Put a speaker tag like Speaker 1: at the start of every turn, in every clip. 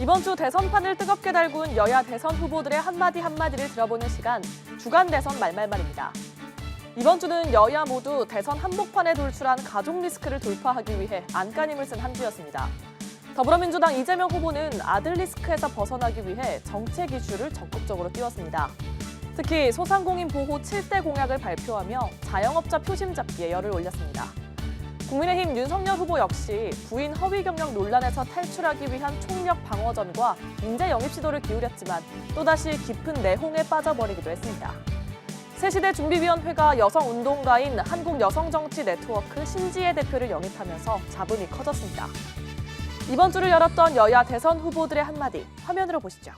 Speaker 1: 이번 주 대선판을 뜨겁게 달군 여야 대선 후보들의 한마디를 들어보는 시간, 주간 대선 말말말입니다. 이번 주는 여야 모두 대선 한복판에 돌출한 가족 리스크를 돌파하기 위해 안간힘을 쓴 한 주였습니다. 더불어민주당 이재명 후보는 아들 리스크에서 벗어나기 위해 정책 이슈를 적극적으로 띄웠습니다. 특히 소상공인 보호 7대 공약을 발표하며 자영업자 표심 잡기에 열을 올렸습니다. 국민의힘 윤석열 후보 역시 부인 허위 경력 논란에서 탈출하기 위한 총력 방어전과 인재 영입 시도를 기울였지만 또다시 깊은 내홍에 빠져버리기도 했습니다. 새시대 준비위원회가 여성운동가인 한국여성정치네트워크 신지혜 대표를 영입하면서 잡음이 커졌습니다. 이번 주를 열었던 여야 대선 후보들의 한마디, 화면으로 보시죠.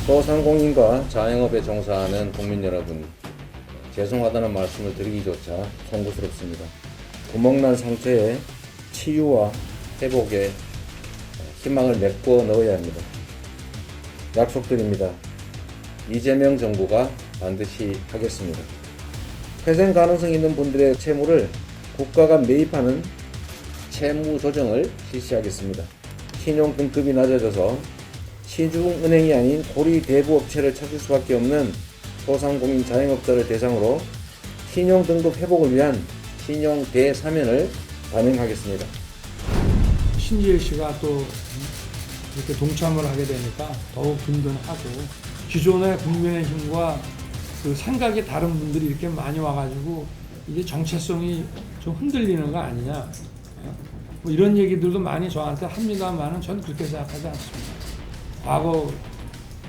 Speaker 2: 소상공인과 자영업에 종사하는 국민 여러분, 죄송하다는 말씀을 드리기조차 송구스럽습니다. 구멍난 상처에 치유와 회복에 희망을 메꿔 넣어야 합니다. 약속드립니다. 이재명 정부가 반드시 하겠습니다. 회생 가능성 있는 분들의 채무를 국가가 매입하는 채무 조정을 실시하겠습니다. 신용 등급이 낮아져서 시중은행이 아닌 고리 대부업체를 찾을 수밖에 없는 소상공인 자영업자를 대상으로 신용 등급 회복을 위한 신용 대사면을 단행하겠습니다.
Speaker 3: 신지혜 씨가 또 이렇게 동참을 하게 되니까 더욱 든든하고, 기존의 국민의힘과 그 생각이 다른 분들이 이렇게 많이 와가지고 이게 정체성이 좀 흔들리는 거 아니냐, 뭐 이런 얘기들도 많이 저한테 합니다만은 전 그렇게 생각하지 않습니다. 과거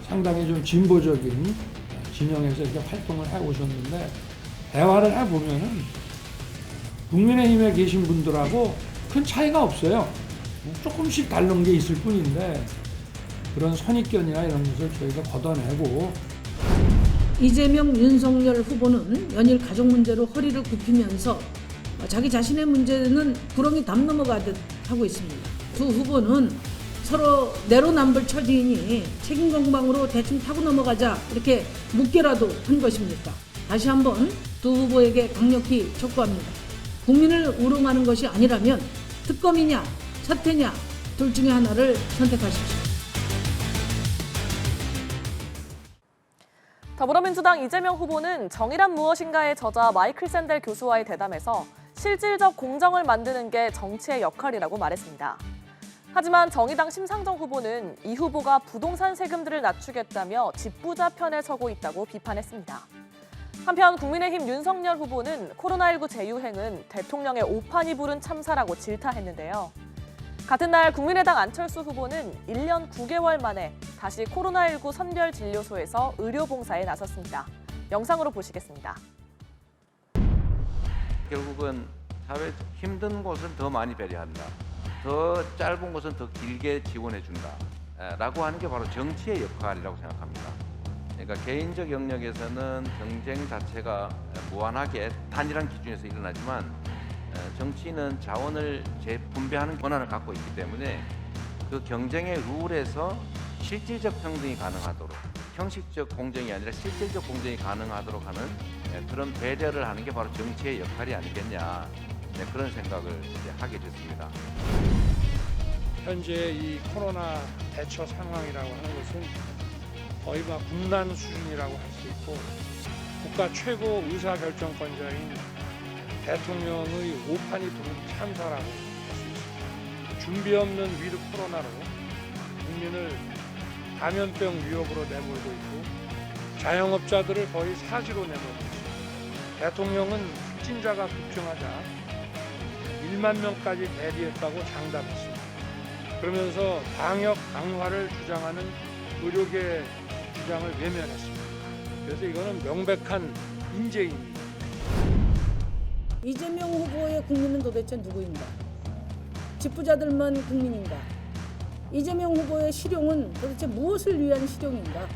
Speaker 3: 상당히 좀 진보적인 진영에서 이렇게 활동을 해 오셨는데, 대화를 해보면은 국민의힘에 계신 분들하고 큰 차이가 없어요. 조금씩 다른 게 있을 뿐인데, 그런 선입견이나 이런 것을 저희가 걷어내고.
Speaker 4: 이재명, 윤석열 후보는 연일 가족 문제로 허리를 굽히면서 자기 자신의 문제는 구렁이 담 넘어가듯 하고 있습니다. 두 후보는 서로 내로남불 처지이니 책임 공방으로 대충 타고 넘어가자, 이렇게 묻게라도 한 것입니까? 다시 한번 두 후보에게 강력히 촉구합니다. 국민을 우롱하는 것이 아니라면 특검이냐 사퇴냐 둘 중에 하나를 선택하십시오.
Speaker 1: 더불어민주당 이재명 후보는 정의란 무엇인가의 저자 마이클 샌델 교수와의 대담에서 실질적 공정을 만드는 게 정치의 역할이라고 말했습니다. 하지만 정의당 심상정 후보는 이 후보가 부동산 세금들을 낮추겠다며 집부자 편에 서고 있다고 비판했습니다. 한편 국민의힘 윤석열 후보는 코로나19 재유행은 대통령의 오판이 부른 참사라고 질타했는데요. 같은 날 국민의당 안철수 후보는 1년 9개월 만에 다시 코로나19 선별진료소에서 의료봉사에 나섰습니다. 영상으로 보시겠습니다.
Speaker 5: 결국은 사회 힘든 곳은 더 많이 배려한다. 더 짧은 곳은 더 길게 지원해준다. 라고 하는 게 바로 정치의 역할이라고 생각합니다. 그러니까 개인적 영역에서는 경쟁 자체가 무한하게 단일한 기준에서 일어나지만 정치는 자원을 재분배하는 권한을 갖고 있기 때문에 그 경쟁의 룰에서 실질적 평등이 가능하도록, 형식적 공정이 아니라 실질적 공정이 가능하도록 하는 그런 배려를 하는 게 바로 정치의 역할이 아니겠냐, 그런 생각을 이제 하게 됐습니다.
Speaker 3: 현재 이 코로나 대처 상황이라고 하는 것은 거의 막 국난 수준이라고 할 수 있고, 국가 최고 의사결정권자인 대통령의 오판이 부른 참사라고 할 수 있습니다. 준비 없는 위드 코로나로 국민을 감염병 위협으로 내몰고 있고, 자영업자들을 거의 사지로 내몰고 있습니다. 대통령은 확진자가 급증하자 1만 명까지 대비했다고 장담했습니다. 그러면서 방역 강화를 주장하는 의료계 주장을 외면했습니다. 그래서 이거는 명백한 인재입니다.
Speaker 4: 이재명 후보의 국민은 도대체 누구인가? 집부자들만 국민인가? 이재명 후보의 실용은 도대체 무엇을 위한 실용인가?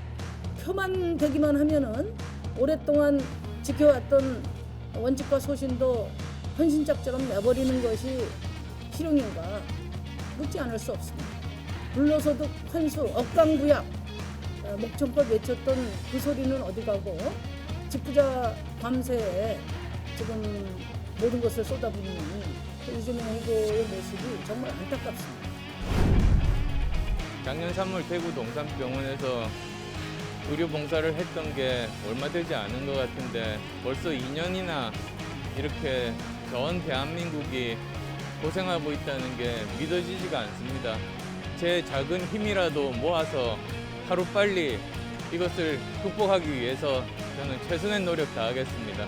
Speaker 4: 표만 되기만 하면은 오랫동안 지켜왔던 원칙과 소신도 헌신짝처럼 내버리는 것이 실용인가? 묻지 않을 수 없습니다. 불로소득, 환수, 억강부약, 목청껏 외쳤던 그 소리는 어디 가고, 집부자 밤새에 지금 모든 것을 쏟아붓는 이재명 후보의 모습이 정말 안타깝습니다.
Speaker 6: 작년 3월 대구 동산병원에서 의료 봉사를 했던 게 얼마 되지 않은 것 같은데 벌써 2년이나 이렇게 전 대한민국이 고생하고 있다는 게 믿어지지가 않습니다. 제 작은 힘이라도 모아서 하루빨리 이것을 극복하기 위해서 저는 최선의 노력 다하겠습니다.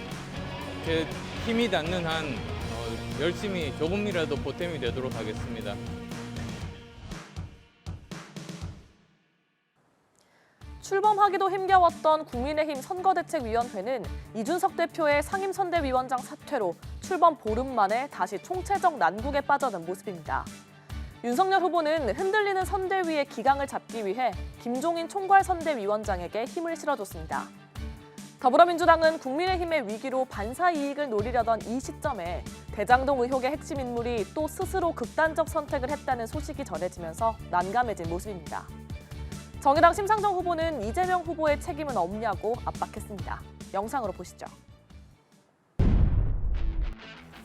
Speaker 6: 제 힘이 닿는 한 열심히 조금이라도 보탬이 되도록 하겠습니다.
Speaker 1: 출범하기도 힘겨웠던 국민의힘 선거대책위원회는 이준석 대표의 상임선대위원장 사퇴로 출범 보름 만에 다시 총체적 난국에 빠져든 모습입니다. 윤석열 후보는 흔들리는 선대위의 기강을 잡기 위해 김종인 총괄선대위원장에게 힘을 실어줬습니다. 더불어민주당은 국민의힘의 위기로 반사 이익을 노리려던 이 시점에 대장동 의혹의 핵심 인물이 또 스스로 극단적 선택을 했다는 소식이 전해지면서 난감해진 모습입니다. 정의당 심상정 후보는 이재명 후보의 책임은 없냐고 압박했습니다. 영상으로 보시죠.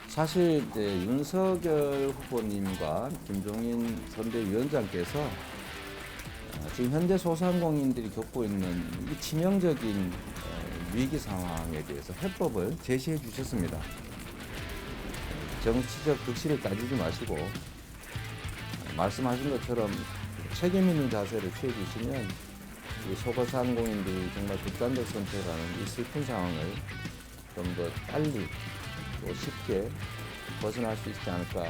Speaker 2: 사실 윤석열 후보님과 김종인 선대위원장께서 지금 현재 소상공인들이 겪고 있는 이 치명적인 위기 상황에 대해서 해법을 제시해 주셨습니다. 정치적 득실을 따지지 마시고 말씀하신 것처럼 책임 있는 자세를 취해 주시면 이 소상공인들이 정말 극단적 선택하는 이 슬픈 상황을 좀 더 빨리 또 쉽게 벗어날 수 있지 않을까.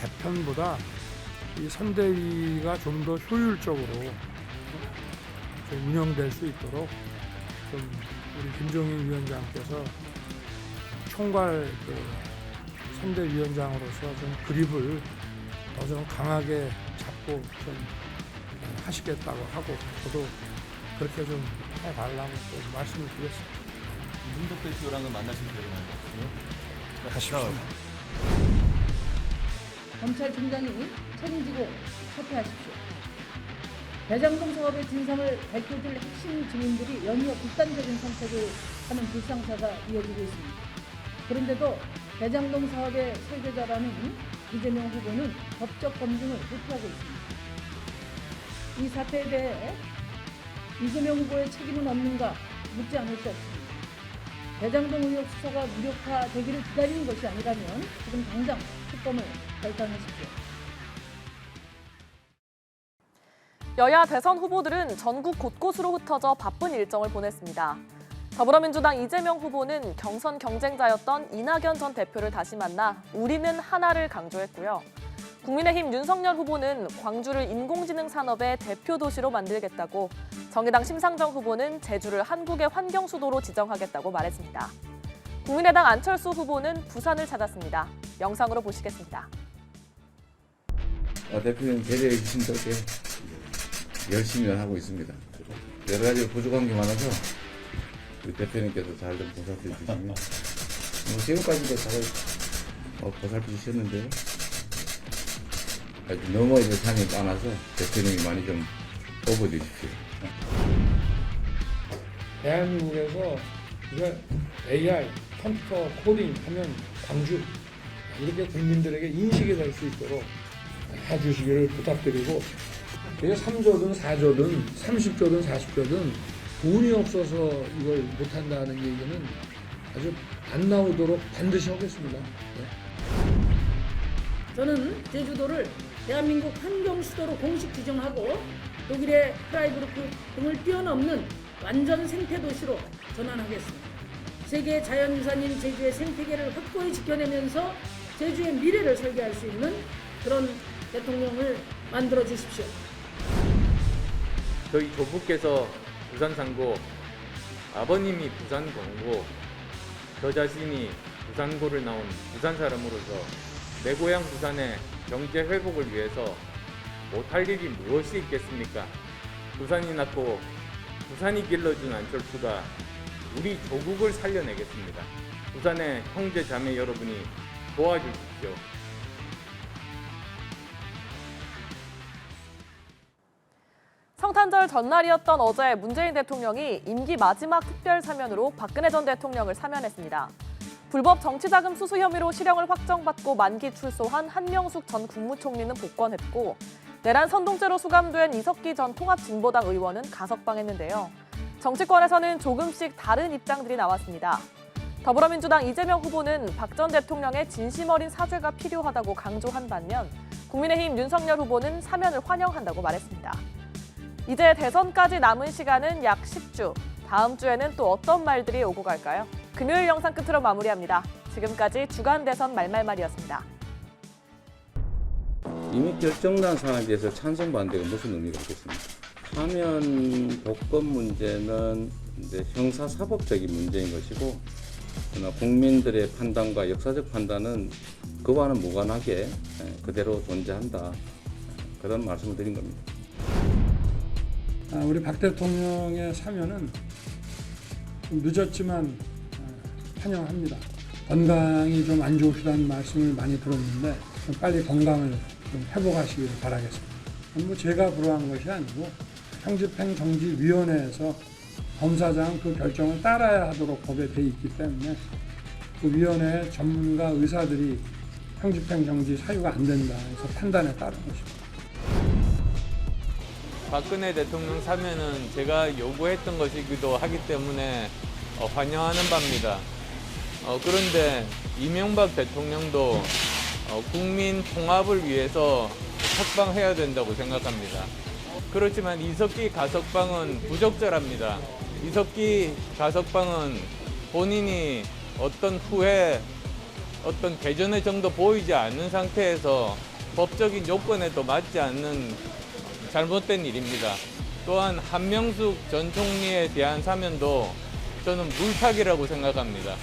Speaker 3: 개편보다 이 선대위가 좀 더 효율적으로 좀 운영될 수 있도록 좀 우리 김종인 위원장께서 총괄 선대위원장으로서 좀 그립을 더 좀 강하게 잡고 좀 하시겠다고 하고 저도 그렇게 좀 해달라고 또 말씀을 드렸습니다.
Speaker 7: 이준석 대표랑은 만나실 계획은 없어요?
Speaker 3: 가십시오.
Speaker 4: 검찰총장이 책임지고 사퇴하십시오. 대장동 사업의 진상을 밝혀줄 핵심 증인들이 연이어 극단적인 선택을 하는 불상사가 이어지고 있습니다. 그런데도 대장동 사업의 설계자라는 이재명 후보는 법적 검증을 회피하고 있습니다. 이 사태에 대해 이재명 후보의 책임은 없는가 묻지 않을 수 없습니다. 대장동 의혹 수사가 무력화되기를 기다리는 것이 아니라면 지금 당장 특검을 결단하십시오.
Speaker 1: 여야 대선 후보들은 전국 곳곳으로 흩어져 바쁜 일정을 보냈습니다. 더불어민주당 이재명 후보는 경선 경쟁자였던 이낙연 전 대표를 다시 만나 우리는 하나를 강조했고요. 국민의힘 윤석열 후보는 광주를 인공지능 산업의 대표 도시로 만들겠다고, 정의당 심상정 후보는 제주를 한국의 환경 수도로 지정하겠다고 말했습니다. 국민의당 안철수 후보는 부산을 찾았습니다. 영상으로 보시겠습니다.
Speaker 2: 대표님 배려해 주신 덕에 열심히 하고 있습니다. 여러 가지 부족한 게 많아서 우리 대표님께서 잘 좀 보살펴 주시면 지금까지도 잘 보살펴 주셨는데요. 너무 이제 삶이 많아서 대표님이 많이 좀 뽑아주십시오.
Speaker 3: 대한민국에서 우리가 AI, 컴퓨터 코딩 하면 광주 이렇게 국민들에게 인식이 될 수 있도록 해주시기를 부탁드리고, 그게 3조든 4조든 30조든 40조든 돈이 없어서 이걸 못한다는 얘기는 아주 안 나오도록 반드시 하겠습니다. 네.
Speaker 4: 저는 제주도를 대한민국 환경 수도로 공식 지정하고 독일의 프라이부르크 등을 뛰어넘는 완전 생태 도시로 전환하겠습니다. 세계 자연유산인 제주의 생태계를 확고히 지켜내면서 제주의 미래를 설계할 수 있는 그런 대통령을 만들어 주십시오.
Speaker 6: 저희 조부께서 부산 상고, 아버님이 부산 공고, 저 자신이 부산고를 나온 부산 사람으로서 내 고향 부산의 경제 회복을 위해서 못할 일이 무엇이 있겠습니까? 부산이 낳고 부산이 길러준 안철수가 우리 조국을 살려내겠습니다. 부산의 형제 자매 여러분이 도와주십시오.
Speaker 1: 성탄절 전날이었던 어제 문재인 대통령이 임기 마지막 특별 사면으로 박근혜 전 대통령을 사면했습니다. 불법 정치자금 수수 혐의로 실형을 확정받고 만기 출소한 한명숙 전 국무총리는 복권했고, 내란 선동죄로 수감된 이석기 전 통합진보당 의원은 가석방했는데요. 정치권에서는 조금씩 다른 입장들이 나왔습니다. 더불어민주당 이재명 후보는 박 전 대통령의 진심 어린 사죄가 필요하다고 강조한 반면 국민의힘 윤석열 후보는 사면을 환영한다고 말했습니다. 이제 대선까지 남은 시간은 약 10주. 다음 주에는 또 어떤 말들이 오고 갈까요? 금요일 영상 끝으로 마무리합니다. 지금까지 주간 대선 말말말이었습니다.
Speaker 2: 이미 결정난 사항에 대해서 찬성 반대가 무슨 의미가 있겠습니까? 사면 복권 문제는 이제 형사사법적인 문제인 것이고, 그러나 국민들의 판단과 역사적 판단은 그와는 무관하게 그대로 존재한다. 그런 말씀을 드린 겁니다.
Speaker 3: 우리 박 대통령의 사면은 좀 늦었지만 환영합니다. 건강이 좀 안 좋으시다는 말씀을 많이 들었는데 좀 빨리 건강을 좀 회복하시길 바라겠습니다. 뭐 제가 불허한 것이 아니고 형집행정지위원회에서 검사장 그 결정을 따라야 하도록 법에 돼 있기 때문에 그 위원회 전문가 의사들이 형집행정지 사유가 안 된다 해서 판단에 따른 것입니다.
Speaker 6: 박근혜 대통령 사면은 제가 요구했던 것이기도 하기 때문에 환영하는 바입니다. 그런데 이명박 대통령도 국민 통합을 위해서 석방해야 된다고 생각합니다. 그렇지만 이석기 가석방은 부적절합니다. 이석기 가석방은 본인이 어떤 후회, 어떤 개전의 정도 보이지 않는 상태에서 법적인 요건에도 맞지 않는 잘못된 일입니다. 또한 한명숙 전 총리에 대한 사면도 저는 물타기라고 생각합니다.